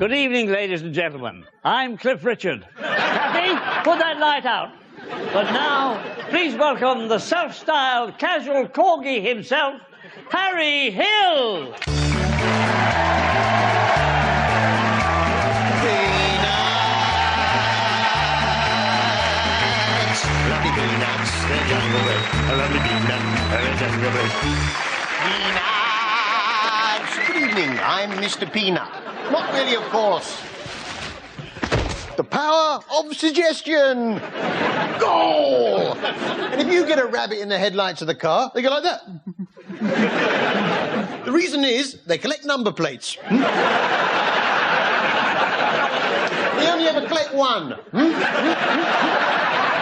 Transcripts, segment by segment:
Good evening, ladies and gentlemen. I'm Cliff Richard. Kathy, put that light out. But now, please welcome the self-styled casual corgi himself, Harry Hill. Peanuts, lovely peanuts, they're jungle bread. A lovely peanut, they're jungle bread. Peanuts. Good evening, I'm Mr. Peanut. Not really, of course. The power of suggestion. Go! And if you get a rabbit in the headlights of the car, they go like that. The reason is they collect number plates. They only ever collect one.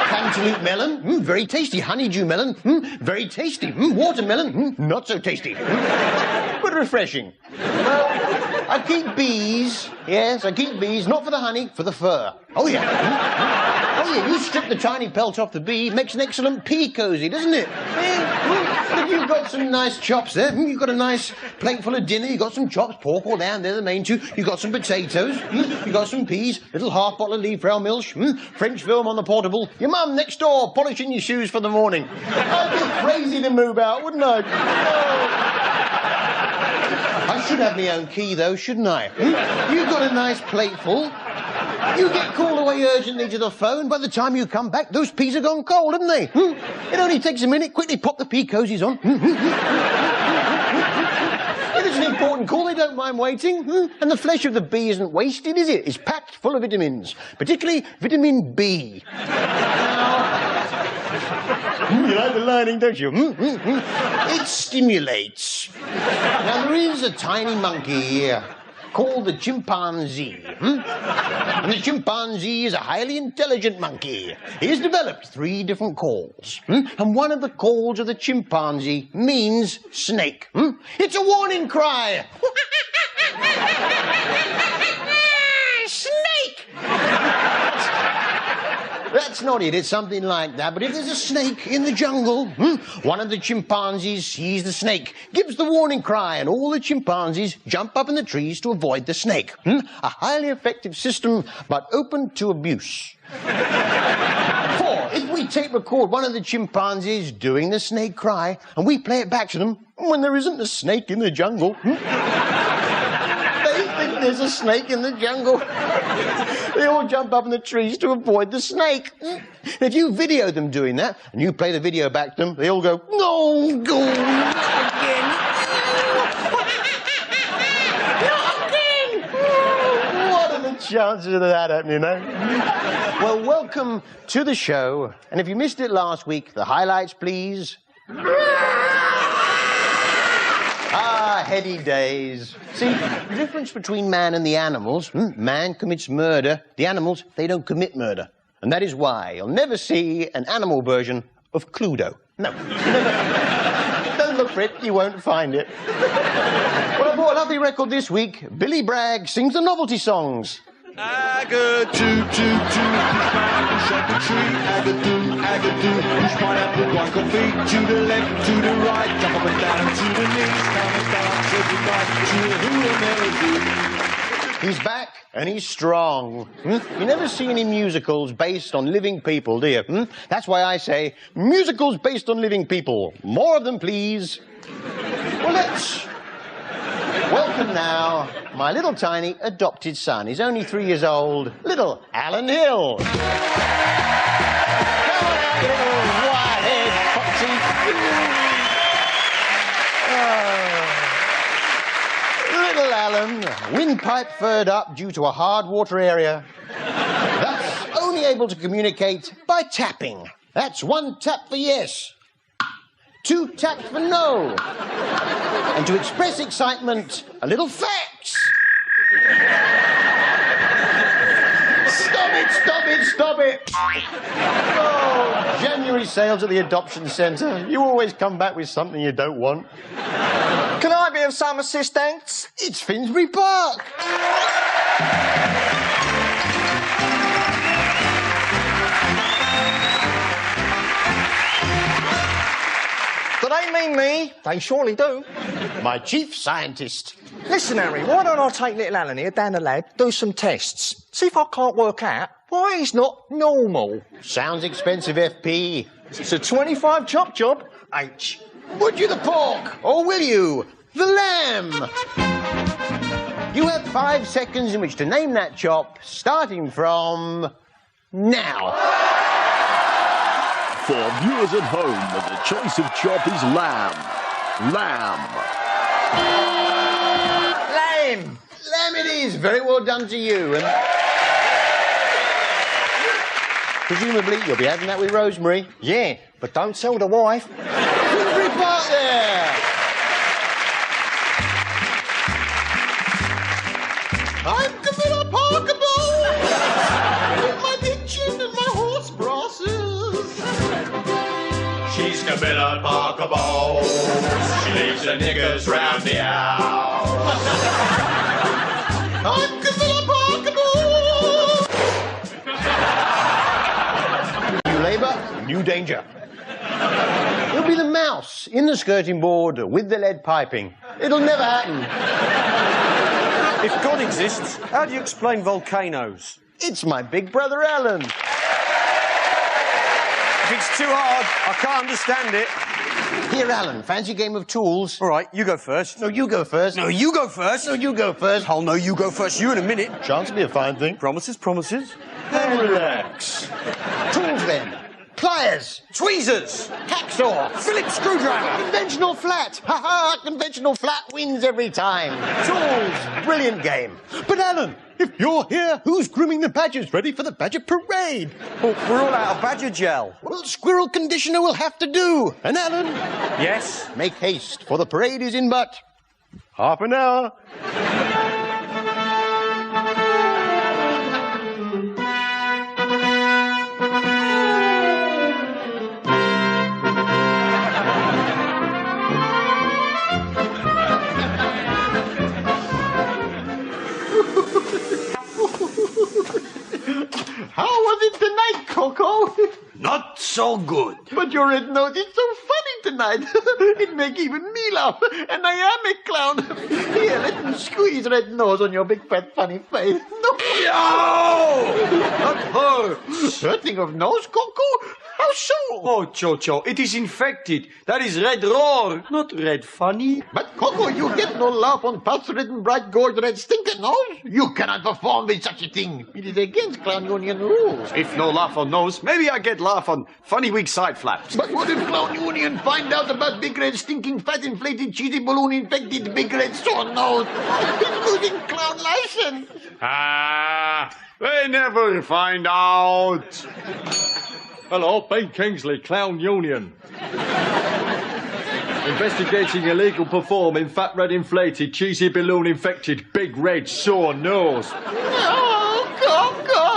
Cantaloupe melon, very tasty. Honeydew melon, very tasty. Watermelon, not so tasty. But refreshing. I keep bees. Yes, I keep bees, not for the honey, for the fur. Oh, yeah. Oh, yeah, you strip the tiny pelt off the bee, makes an excellent pea cosy, doesn't it? Yeah. You've got some nice chops there. You've got a nice plate full of dinner. You've got some chops, pork or lamb, they're the main two. You've got some potatoes. You've got some peas, little half bottle of leaf rail milk, French film on the portable. Your mum next door polishing your shoes for the morning. I'd be crazy to move out, wouldn't I? Oh. I should have my own key, though, shouldn't I? You've got a nice plateful. You get called away urgently to the phone. By the time you come back, those peas are gone cold, haven't they? It only takes a minute. Quickly pop the pea cosies on. If it's an important call, they don't mind waiting. And the flesh of the bee isn't wasted, is it? It's packed full of vitamins, particularly vitamin B. You like the lining, don't you? It stimulates. Now, there is a tiny monkey here called the chimpanzee. And the chimpanzee is a highly intelligent monkey. He has developed 3 different calls. And one of the calls of the chimpanzee means snake. It's a warning cry. Snake! That's not it, it's something like that. But if there's a snake in the jungle, one of the chimpanzees sees the snake, gives the warning cry, and all the chimpanzees jump up in the trees to avoid the snake. A highly effective system, but open to abuse. 4, if we tape record one of the chimpanzees doing the snake cry, and we play it back to them when there isn't a snake in the jungle. They think there's a snake in the jungle. They all jump up in the trees to avoid the snake. If you video them doing that, and you play the video back to them, they all go, no, go, not again. Not again. What are the chances of that happening, Well, welcome to the show. And if you missed it last week, the highlights, please. Heady days. See, the difference between man and the animals, man commits murder, the animals, they don't commit murder. And that is why you'll never see an animal version of Cluedo. No, never. Don't look for it, you won't find it. Well, I bought a lovely record this week. Billy Bragg sings the novelty songs. Agadoo, toot, toot, push pineapple, shut the tree. Agadoo, push pineapple, one coffee. To the left, to the right, jump up and down to the knees. Down and down, to the right, to the He's back, and he's strong. You never see any musicals based on living people, do you? That's why I say, musicals based on living people. More of them, please. Well, let's welcome now my little tiny adopted son. He's only 3 years old, little Alan Hill. Come on out, you little white-haired foxy. Little Alan, windpipe furred up due to a hard water area. Thus, only able to communicate by tapping. That's 1 tap for yes, 2 taps for no. And to express excitement, a little fax. Stop it, stop it, stop it. Oh, January sales at the adoption centre. You always come back with something you don't want. Can I be of some assistance? It's Finsbury Park. Do they mean me? They surely do. My chief scientist. Listen, Harry, why don't I take little Alan here down the lab, do some tests, see if I can't work out why he's not normal. Sounds expensive, FP. It's a 25 chop job, H. Would you the pork, or will you the lamb? You have 5 seconds in which to name that chop, starting from now. For viewers at home, the choice of chop is lamb. Lamb. Lamb. Lamb it is. Very well done to you. And presumably you'll be having that with Rosemary. Yeah, but don't tell the wife. Every part there. I'm Camilla Parkable with my big chin and my horse brasses. She's Camilla Parker Bowles. She leaves the niggers round the house. I'm Camilla Parkable. New labour, new danger. It'll be the mouse in the skirting board with the lead piping. It'll never happen. If God exists, how do you explain volcanoes? It's my big brother Alan. If it's too hard, I can't understand it. Here, Alan, fancy game of tools? All right, you go first. No, you go first. No, you go first. No, you go first. Oh, no, you go first. You in a minute. Chance to be a fine thing. Promises, promises. And relax. Tools, then. Pliers. Tweezers. Hacksaw. Phillips screwdriver. Conventional flat. Ha ha! Conventional flat wins every time. Tools. Brilliant game. But, Alan, if you're here, who's grooming the badgers ready for the badger parade? Oh, we're all out of badger gel. Well, squirrel conditioner will have to do. And, Alan, Yes? make haste, for the parade is in but half an hour. How was it tonight, Coco? Not so good. But your red nose is so funny tonight. It make even me laugh. And I am a clown. Here, let me squeeze red nose on your big fat funny face. No! Not her. Hurting of nose, Coco? How so? Oh, Cho-Cho, it is infected. That is red roar, not red funny. But Coco, you get no laugh on pus-ridden bright gold red stinker nose. You cannot perform with such a thing. It is against Clown Union rules. If no laugh on nose, maybe I get laugh on funny weak side flaps. But what if Clown Union find out about big red stinking fat inflated cheesy balloon infected big red sore nose? He's losing clown license. Ah, they never find out. Hello, Ben Kingsley, Clown Union. Investigating illegal performing fat red inflated cheesy balloon infected big red sore nose. No, Coco!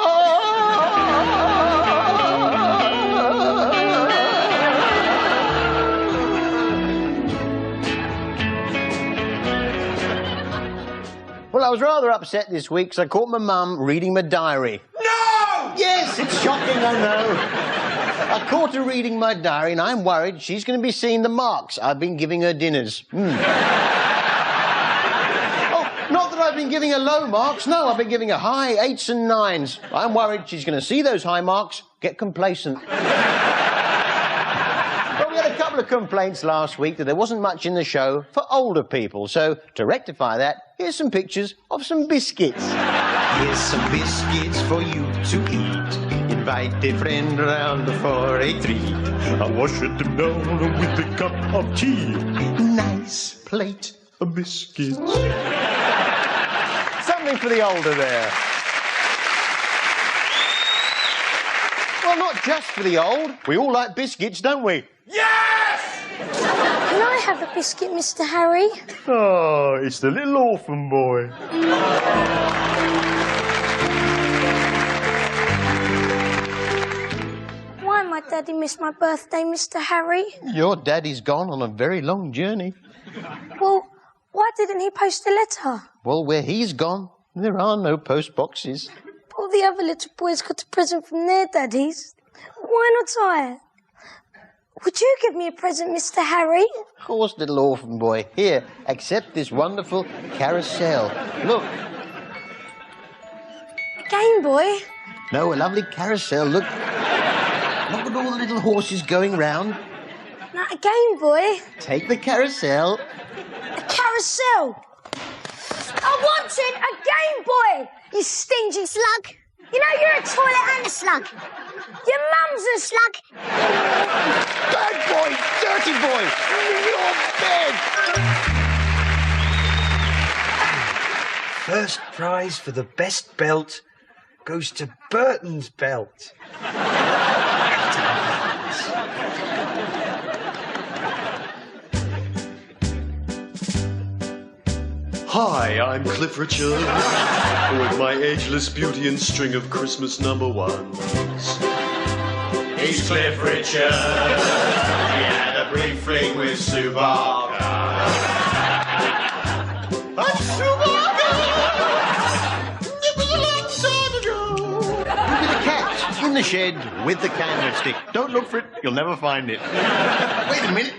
Well, I was rather upset this week because I caught my mum reading my diary. No! Yes, it's shocking, I know. I caught her reading my diary and I'm worried she's going to be seeing the marks I've been giving her dinners. Oh, not that I've been giving her low marks. No, I've been giving her high 8s and 9s. I'm worried she's going to see those high marks, get complacent. But we had a couple of complaints last week that there wasn't much in the show for older people. So, to rectify that, here's some pictures of some biscuits. Here's some biscuits for you to eat. Invite a friend round for a treat. I wash it down with a cup of tea. Nice plate A biscuit. Something for the older there. Well, not just for the old. We all like biscuits, don't we? Can I have a biscuit, Mr. Harry? Oh, it's the little orphan boy. Why might Daddy miss my birthday, Mr. Harry? Your daddy's gone on a very long journey. Well, why didn't he post a letter? Well, where he's gone, there are no post boxes. All the other little boys got a present from their daddies. Why not I? Would you give me a present, Mr. Harry? Of course, little orphan boy. Here, accept this wonderful carousel. Look. A Game Boy? No, a lovely carousel. Look. Look at all the little horses going round. Not a Game Boy. Take the carousel. A carousel. I wanted a Game Boy, you stingy slug. You know you're a toilet and a slug. Your mum's a slug. Bad boy, dirty boy, your bed. First prize for the best belt goes to Burton's belt. Hi, I'm Cliff Richard, with my ageless beauty and string of Christmas #1s. He's Cliff Richard. He had a brief fling with Sue Barker. And Sue Barker! It was a long time ago. Look at the cat in the shed with the candlestick. Don't look for it, you'll never find it. Wait a minute.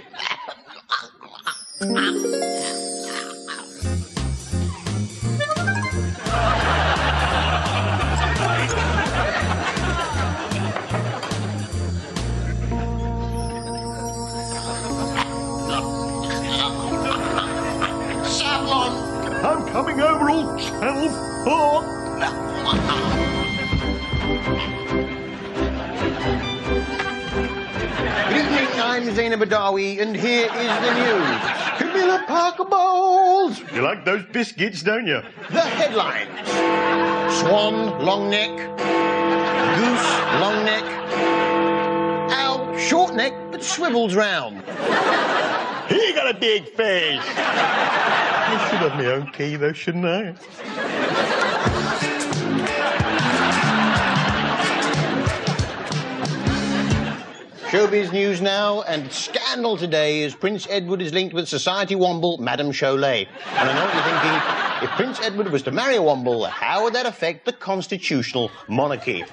I'm coming over, old Channel 4. Good evening, I'm Zainab Badawi, and here is the news. Camilla Parker Bowles! You like those biscuits, don't you? The headlines. Swan, long neck. Goose, long neck. Owl, short neck, but swivels round. He got a big face. I should have my own key, though, shouldn't I? Showbiz news now, and scandal today as Prince Edward is linked with Society Womble, Madame Cholet. And I know what you're thinking, if Prince Edward was to marry a Womble, how would that affect the constitutional monarchy?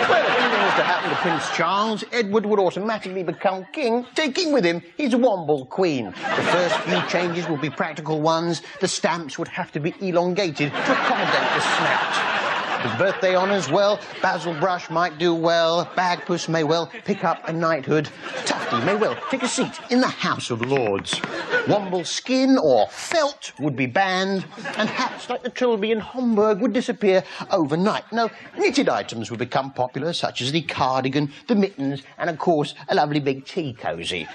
Well, if anything was to happen to Prince Charles, Edward would automatically become king, taking with him his Womble queen. The first few changes will be practical ones. The stamps would have to be elongated to accommodate the snout. His birthday honours, well, Basil Brush might do well, Bagpuss may well pick up a knighthood, Tufty may well take a seat in the House of Lords. Womble skin or felt would be banned, and hats like the Trilby in Homburg would disappear overnight. No, knitted items would become popular, such as the cardigan, the mittens, and of course, a lovely big tea cosy.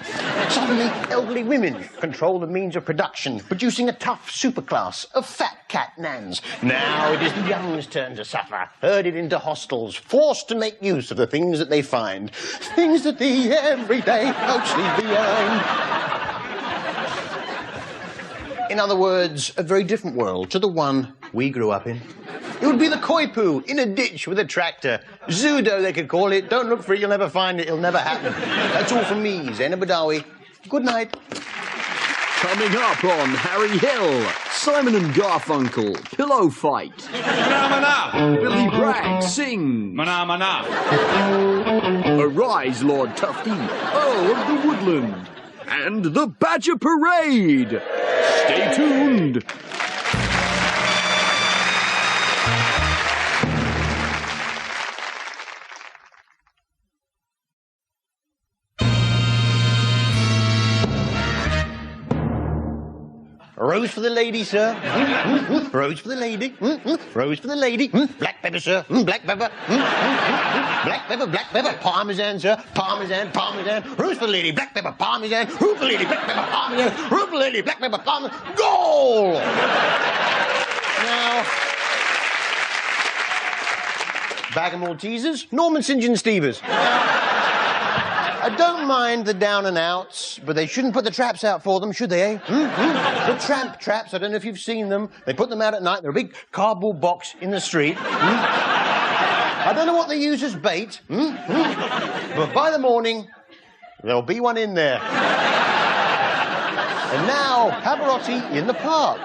Suddenly, elderly women control the means of production, producing a tough superclass of fat cat nans. Now it is the young's turn to suffer, herded into hostels, forced to make use of the things that they find, things that the everyday folks leave behind. In other words, a very different world to the one we grew up in. It would be the koi poo in a ditch with a tractor. Zudo, they could call it. Don't look for it, you'll never find it, it'll never happen. That's all from me, Zainab Badawi. Good night. Coming up on Harry Hill, Simon and Garfunkel, Pillow Fight. Billy Bragg sings. Arise, Lord Tufty, Earl of the Woodland. And the Badger Parade. Stay tuned. Rose for the lady, sir. Rose for the lady. Rose for the lady. Black pepper, sir. Black pepper. Black pepper, black pepper. Parmesan, sir. Parmesan, parmesan. Rose for the lady. Black pepper, parmesan. Rose for the lady. Black pepper, parmesan. Rose for the lady. Black pepper, parmesan. Goal! Now, bag of Maltesers. Norman St. John Stevens. I don't mind the down and outs, but they shouldn't put the traps out for them, should they, eh? The tramp traps, I don't know if you've seen them. They put them out at night. They're a big cardboard box in the street. I don't know what they use as bait. But by the morning, there'll be one in there. And now, Pavarotti in the park.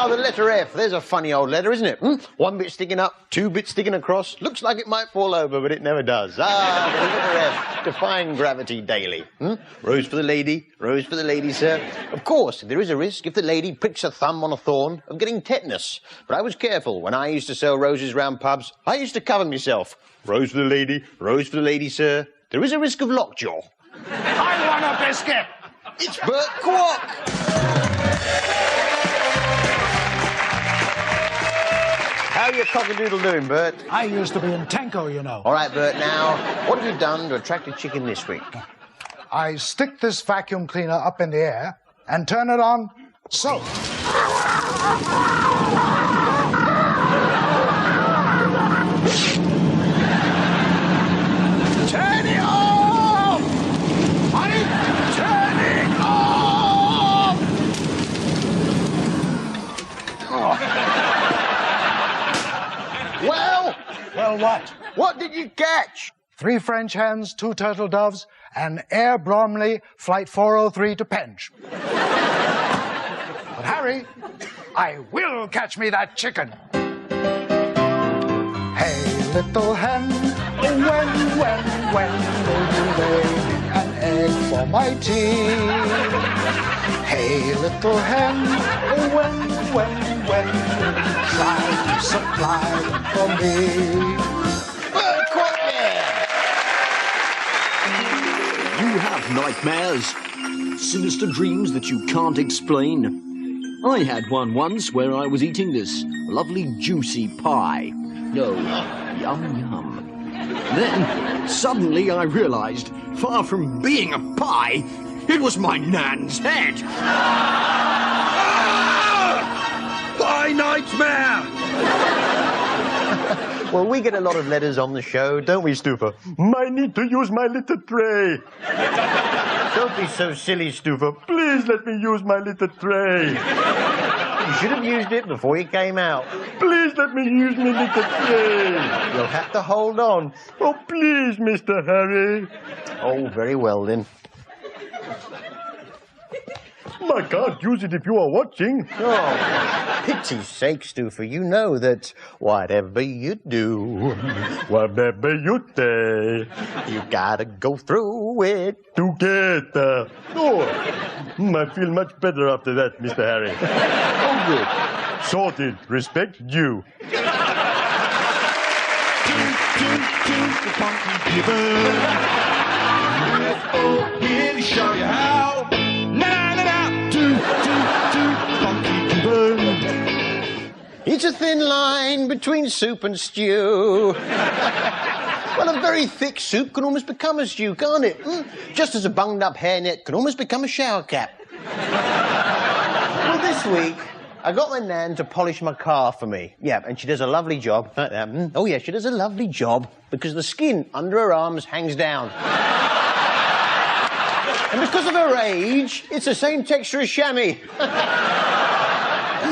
Now, the letter F. There's a funny old letter, isn't it? One bit sticking up, two bits sticking across. Looks like it might fall over, but it never does. Ah, the letter F. Defying gravity daily. Rose for the lady, sir. Of course, there is a risk, if the lady pricks her thumb on a thorn, of getting tetanus. But I was careful. When I used to sell roses round pubs, I used to cover myself. Rose for the lady, sir. There is a risk of lockjaw. I want a biscuit. It's Bert Kwok. How are you cock-a-doodle doing, Bert? I used to be in Tanko, you know. All right, Bert, now, what have you done to attract a chicken this week? I stick this vacuum cleaner up in the air and turn it on so. Turn it off! Honey, turn it off! Oh. Well, what? What did you catch? 3 French hens, 2 turtle doves, and Air Bromley Flight 403 to Penge. But Harry, I will catch me that chicken. Hey, little hen, when will you lay an egg for my tea? Hey, little hen, when will you try to supply them for me? You have nightmares, sinister dreams that you can't explain. I had one once where I was eating this lovely juicy pie. Oh, yum yum. Then, suddenly I realized, far from being a pie, it was my nan's head. Pie nightmare! Well, we get a lot of letters on the show, don't we, Stufa? I need to use my little tray. Don't be so silly, Stufa. Please let me use my little tray. You should have used it before you came out. Please let me use my little tray. You'll have to hold on. Oh, please, Mr. Harry. Oh, very well, then. I can't use it if you are watching. Oh, pity's sake, Stufa, you know that whatever you do, whatever you say, you gotta go through it together. Oh, I feel much better after that, Mr. Harry. Oh, good. Sorted. Respect due. Here to show you how. It's a thin line between soup and stew. Well, a very thick soup can almost become a stew, can't it? Just as a bunged-up hairnet can almost become a shower cap. Well, this week, I got my nan to polish my car for me. Yeah, and she does a lovely job. Like that. Oh, yeah, she does a lovely job because the skin under her arms hangs down. And because of her age, it's the same texture as chamois.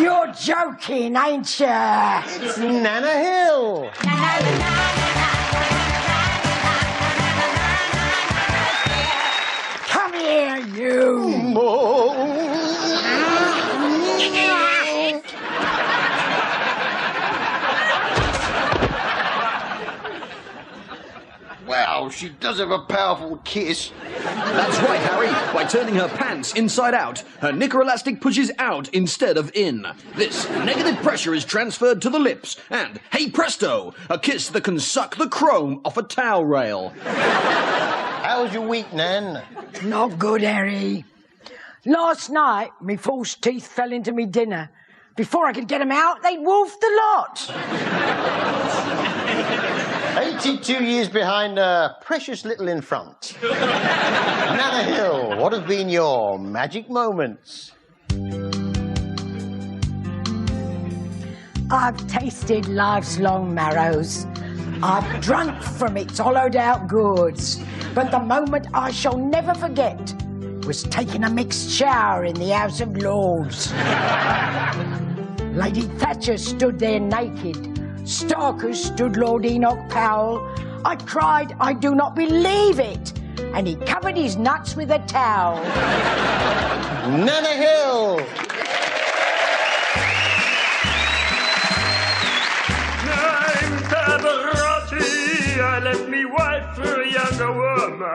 You're joking, ain't ya? It's Nana Hill. Come here, you. Wow, she does have a powerful kiss. That's right, Harry. By turning her pants inside out, her knicker elastic pushes out instead of in. This negative pressure is transferred to the lips, and, hey presto, a kiss that can suck the chrome off a towel rail. How was your week, Nan? Not good, Harry. Last night, me false teeth fell into me dinner. Before I could get 'em out, they'd wolfed the lot. 82 years behind, precious little in front. Nana Hill, what have been your magic moments? I've tasted life's long marrows. I've drunk from its hollowed-out gourds. But the moment I shall never forget was taking a mixed shower in the House of Lords. Lady Thatcher stood there naked. Starkers stood Lord Enoch Powell. I cried, I do not believe it. And he covered his nuts with a towel. Nana Hill! left me wife for a younger woman.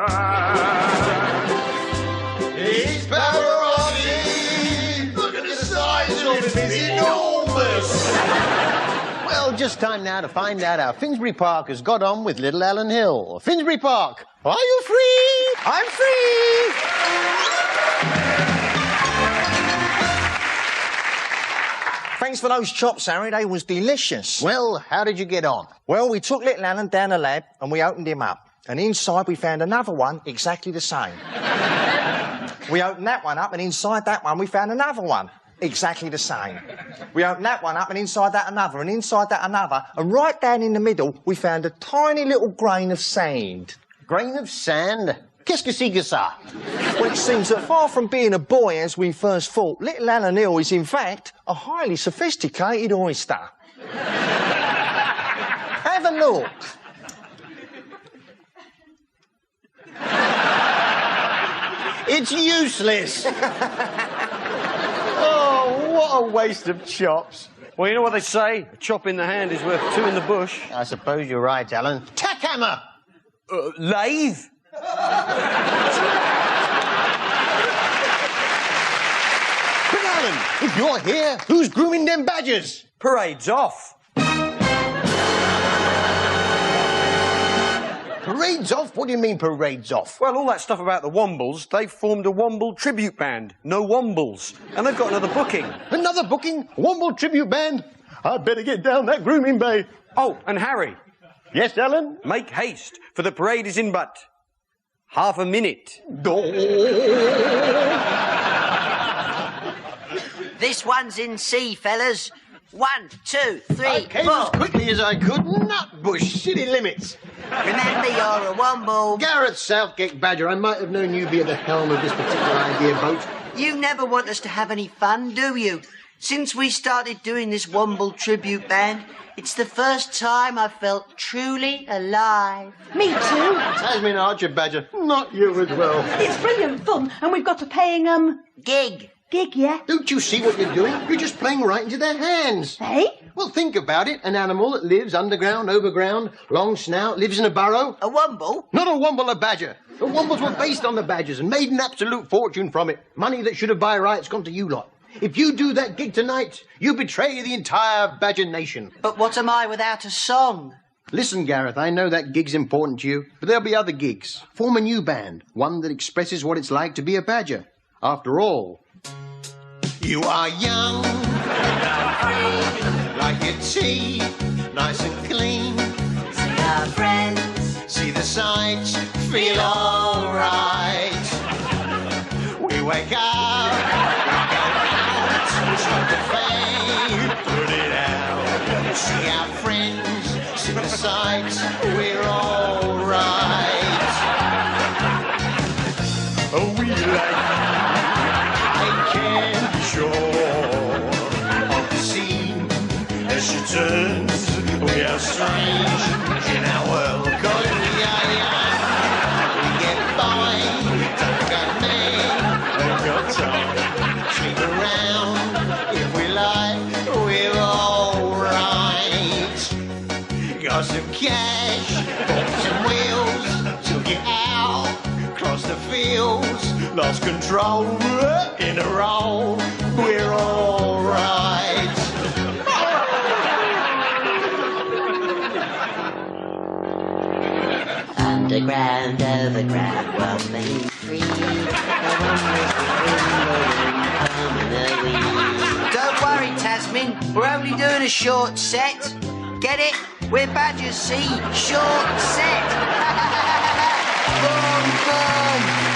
It's Pavarotti! Look at the size of him, it's enormous! Well, just time now to find out how Finsbury Park has got on with little Alan Hill. Finsbury Park, are you free? I'm free! Thanks for those chops, Harry. They was delicious. Well, how did you get on? Well, we took little Alan down the lab and we opened him up. And inside we found another one exactly the same. We opened that one up and inside that one we found another one exactly the same. We opened that one up and inside that another and inside that another. And right down in the middle we found a tiny little grain of sand. Grain of sand? Qu'est-ce que c'est que ça? Well, it seems that far from being a boy as we first thought, little Alan Hill is in fact a highly sophisticated oyster. Have a look. It's useless. Oh, what a waste of chops. Well, you know what they say? A chop in the hand is worth two in the bush. I suppose you're right, Alan. Tack hammer! Lathe? But Alan, if you're here, who's grooming them badgers? Parade's off. Parade's off? What do you mean parade's off? Well, all that stuff about the Wombles, they've formed a Womble tribute band. No Wombles. And they've got another booking. Another booking? Womble tribute band? I'd better get down that grooming bay. Oh, and Harry. Yes, Alan? Make haste, for the parade is in but half a minute. This one's in C, fellas. 1, 2, 3, I came 4. as quickly as I could. Nutbush, city limits. Remember, you're a Womble. Gareth Southgate Badger, I might have known you'd be at the helm of this particular idea boat. You never want us to have any fun, do you? Since we started doing this Womble tribute band, it's the first time I felt truly alive. Me too. Tasman Archer Badger, not you as well. It's brilliant fun, and we've got a paying, Gig. Gig, yeah? Don't you see what you're doing? You're just playing right into their hands. Hey? Well, think about it. An animal that lives underground, overground, long snout, lives in a burrow. A Womble? Not a Womble, a badger. The Wombles were based on the badgers and made an absolute fortune from it. Money that should have by rights gone to you lot. If you do that gig tonight, you betray the entire Badger nation. But what am I without a song? Listen, Gareth, I know that gig's important to you, but there'll be other gigs. Form a new band, one that expresses what it's like to be a badger. After all, you are young, like your tea, nice and clean. See our friends, see the sights, feel all right. We wake up, smoke the fame, put it out. See our friends, see the sights, we're all right. Oh, we like I can be sure of the scene as she turns. We are strange in our world, 'cause we are young. We get by, don't got name, don't got time. Sleep around if we like, we're all right. Got some cash, bought some wheels, took it out, crossed the fields, lost control, in a row, we're all right. underground, overground, Wombling free. Don't worry, Tasman, we're only doing a short set. Get it? We're Badgers, see? Short set. Boom, boom.